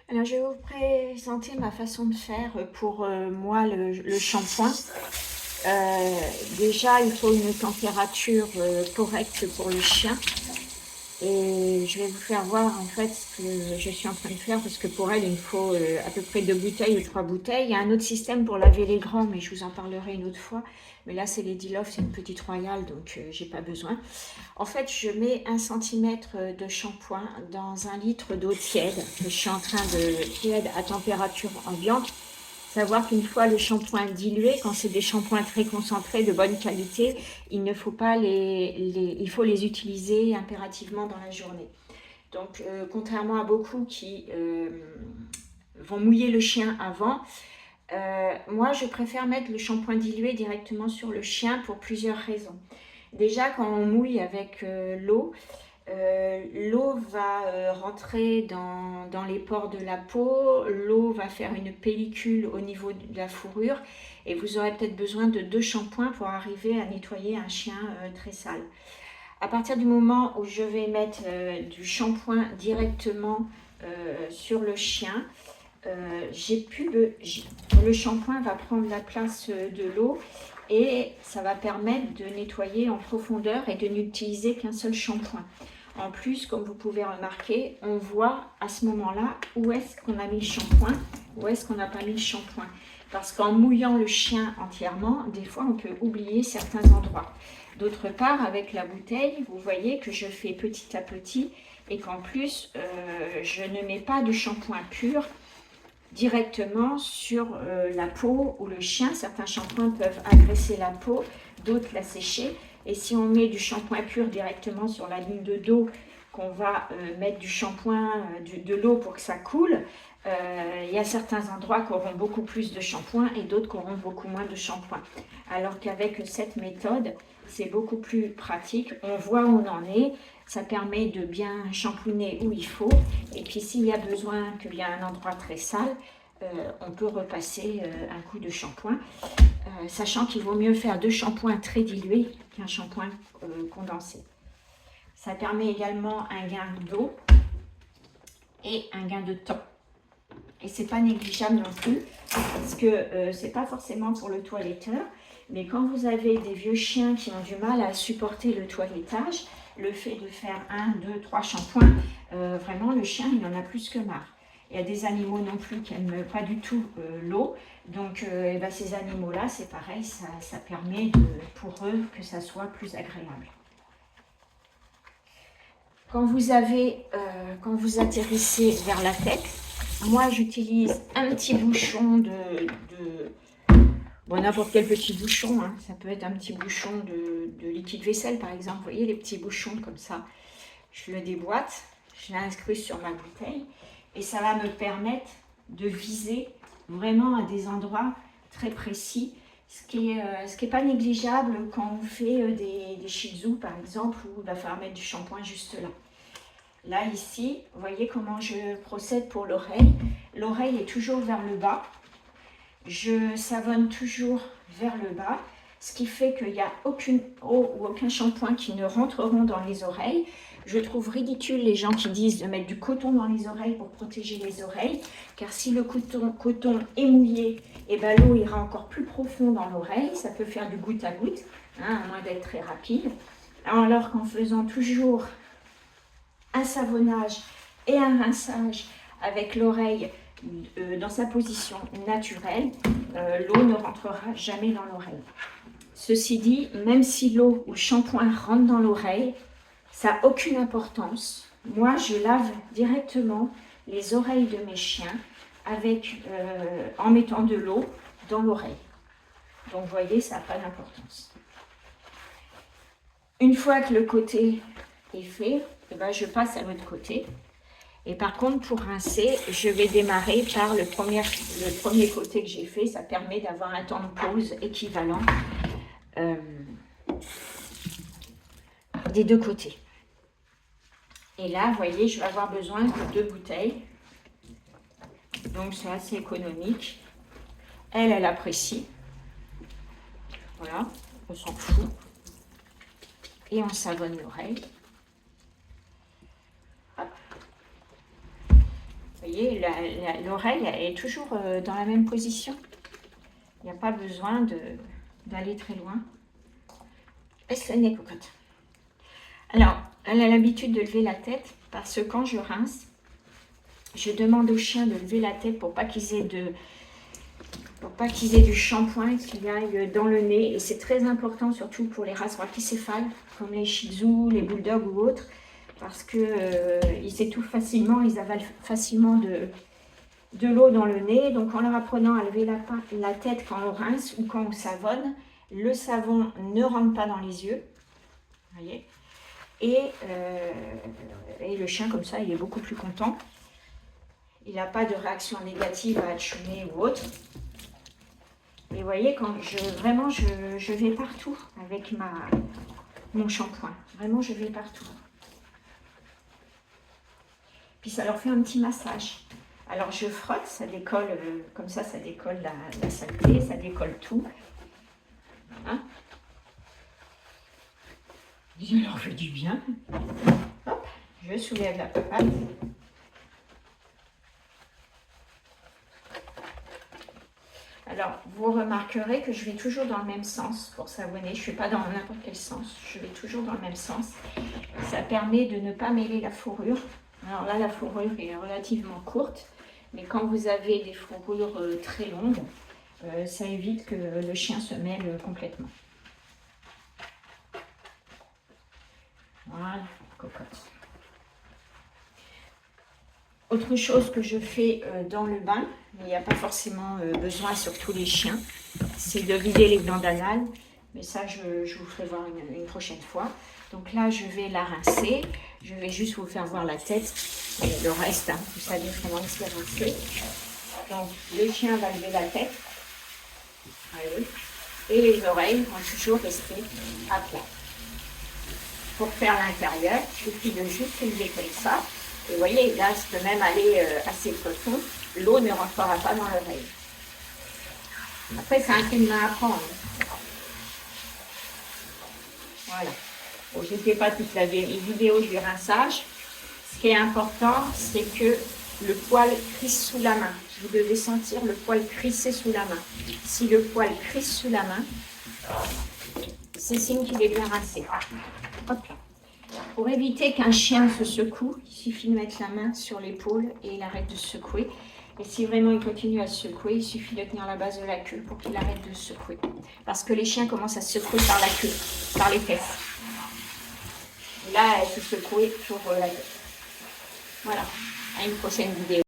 Alors, je vais vous présenter ma façon de faire pour moi le shampoing. Déjà, il faut une température correcte pour le chien. Et je vais vous faire voir en fait ce que je suis en train de faire parce que pour elle, il me faut à peu près 2 bouteilles ou 3 bouteilles. Il y a un autre système pour laver les grands, mais je vous en parlerai une autre fois. Mais là, c'est Lady Love, c'est une petite royale, donc j'ai pas besoin. En fait, je mets 1 centimètre de shampoing dans 1 litre d'eau tiède que je suis en train de tiède à température ambiante. Savoir qu'une fois le shampoing dilué, quand c'est des shampoings très concentrés de bonne qualité, il ne faut pas il faut les utiliser impérativement dans la journée. Donc, contrairement à beaucoup qui vont mouiller le chien avant, moi je préfère mettre le shampoing dilué directement sur le chien pour plusieurs raisons. Déjà, quand on mouille avec l'eau, l'eau va rentrer dans les pores de la peau, l'eau va faire une pellicule au niveau de la fourrure et vous aurez peut-être besoin de 2 shampoings pour arriver à nettoyer un chien très sale. À partir du moment où je vais mettre du shampoing directement sur le chien, le shampoing va prendre la place de l'eau et ça va permettre de nettoyer en profondeur et de n'utiliser qu'un seul shampoing. En plus, comme vous pouvez remarquer, on voit à ce moment-là où est-ce qu'on a mis le shampoing, où est-ce qu'on n'a pas mis le shampoing. Parce qu'en mouillant le chien entièrement, des fois on peut oublier certains endroits. D'autre part, avec la bouteille, vous voyez que je fais petit à petit et qu'en plus, je ne mets pas de shampoing pur directement sur la peau ou le chien. Certains shampoings peuvent agresser la peau, d'autres la sécher. Et si on met du shampoing pur directement sur la ligne de dos, qu'on va mettre du shampoing, de l'eau pour que ça coule, il y a certains endroits qui auront beaucoup plus de shampoing et d'autres qui auront beaucoup moins de shampoing. Alors qu'avec cette méthode, c'est beaucoup plus pratique. On voit où on en est. Ça permet de bien shampooiner où il faut. Et puis s'il y a besoin qu'il y a un endroit très sale, on peut repasser un coup de shampoing. Sachant qu'il vaut mieux faire 2 shampoings très dilués qu'un shampoing condensé. Ça permet également un gain d'eau et un gain de temps. Et c'est pas négligeable non plus, parce que c'est pas forcément pour le toiletteur, mais quand vous avez des vieux chiens qui ont du mal à supporter le toilettage, le fait de faire 1, 2, 3 shampoings, vraiment le chien il en a plus que marre. Il y a des animaux non plus qui n'aiment pas du tout l'eau, donc ces animaux-là, c'est pareil, ça permet pour eux que ça soit plus agréable. Quand vous atterrissez vers la tête, moi j'utilise un petit bouchon bon, n'importe quel petit bouchon, hein. Ça peut être un petit bouchon de liquide vaisselle par exemple, vous voyez les petits bouchons comme ça. Je le déboîte, je l'inscris sur ma bouteille et ça va me permettre de viser vraiment à des endroits très précis, ce qui est pas négligeable quand on fait des shih tzus par exemple, où il va falloir mettre du shampoing juste là. Là, ici, vous voyez comment je procède pour l'oreille. L'oreille est toujours vers le bas. Je savonne toujours vers le bas, ce qui fait qu'il n'y a aucune eau ou aucun shampoing qui ne rentreront dans les oreilles. Je trouve ridicule les gens qui disent de mettre du coton dans les oreilles pour protéger les oreilles, car si le coton est mouillé, et ben l'eau ira encore plus profond dans l'oreille. Ça peut faire du goutte à goutte, hein, à moins d'être très rapide. Alors qu'en faisant toujours un savonnage et un rinçage avec l'oreille dans sa position naturelle, l'eau ne rentrera jamais dans l'oreille. Ceci dit, même si l'eau ou le shampoing rentre dans l'oreille, ça n'a aucune importance. Moi, je lave directement les oreilles de mes chiens en mettant de l'eau dans l'oreille. Donc, vous voyez, ça n'a pas d'importance. Une fois que le côté est fait, eh ben, je passe à l'autre côté. Et par contre, pour rincer, je vais démarrer par le premier côté que j'ai fait. Ça permet d'avoir un temps de pause équivalent des deux côtés. Et là, vous voyez, je vais avoir besoin de 2 bouteilles. Donc, c'est assez économique. Elle apprécie. Voilà, on s'en fout. Et on savonne l'oreille. Vous voyez, l'oreille est toujours dans la même position. Il n'y a pas besoin d'aller très loin. Laisse le nez, cocotte. Alors, elle a l'habitude de lever la tête parce que quand je rince, je demande aux chiens de lever la tête pour pas qu'ils aient du shampoing qui aille dans le nez. Et c'est très important, surtout pour les races brachycéphales, comme les shih tzus, les bulldogs ou autres, parce qu'ils étouffent facilement, ils avalent facilement de l'eau dans le nez. Donc en leur apprenant à lever la tête quand on rince ou quand on savonne, le savon ne rentre pas dans les yeux. Vous voyez, et le chien comme ça, il est beaucoup plus content. Il n'a pas de réaction négative à atchoumer ou autre. Et vous voyez, quand vraiment je vais partout avec mon shampoing. Vraiment, je vais partout. Puis ça leur fait un petit massage. Alors je frotte, ça décolle, comme ça décolle la saleté, ça décolle tout. Hein? Je leur fais du bien. Hop, je soulève la papale. Alors, vous remarquerez que je vais toujours dans le même sens pour savonner. Je ne fais pas dans n'importe quel sens. Je vais toujours dans le même sens. Ça permet de ne pas mêler la fourrure. Alors là, la fourrure est relativement courte. Mais quand vous avez des fourrures très longues, ça évite que le chien se mêle complètement. Voilà, cocotte. Autre chose que je fais dans le bain, mais il n'y a pas forcément besoin sur tous les chiens, c'est de vider les glandes anales. Mais ça, je vous ferai voir une prochaine fois. Donc là, je vais la rincer. Je vais juste vous faire voir la tête. Et le reste, hein, vous savez comment il se fait rincer. Donc, le chien va lever la tête. Allez. Et les oreilles vont toujours rester à plat. Pour faire l'intérieur, il suffit de juste lever comme ça. Et vous voyez, là, je peux même aller assez profond. L'eau ne rentrera pas dans l'oreille. Après, c'est un film à apprendre. Voilà. Bon, je ne fais pas toute la vidéo du rinçage. Ce qui est important, c'est que le poil crisse sous la main. Vous devez sentir le poil crisser sous la main. Si le poil crisse sous la main, c'est signe qu'il est bien rincé. Hop là. Pour éviter qu'un chien se secoue, il suffit de mettre la main sur l'épaule et il arrête de se secouer. Et si vraiment il continue à se secouer, il suffit de tenir la base de la queue pour qu'il arrête de se secouer. Parce que les chiens commencent à se secouer par la queue, par les fesses. Et là, elle se secouait sur la tête. Voilà, à une prochaine vidéo.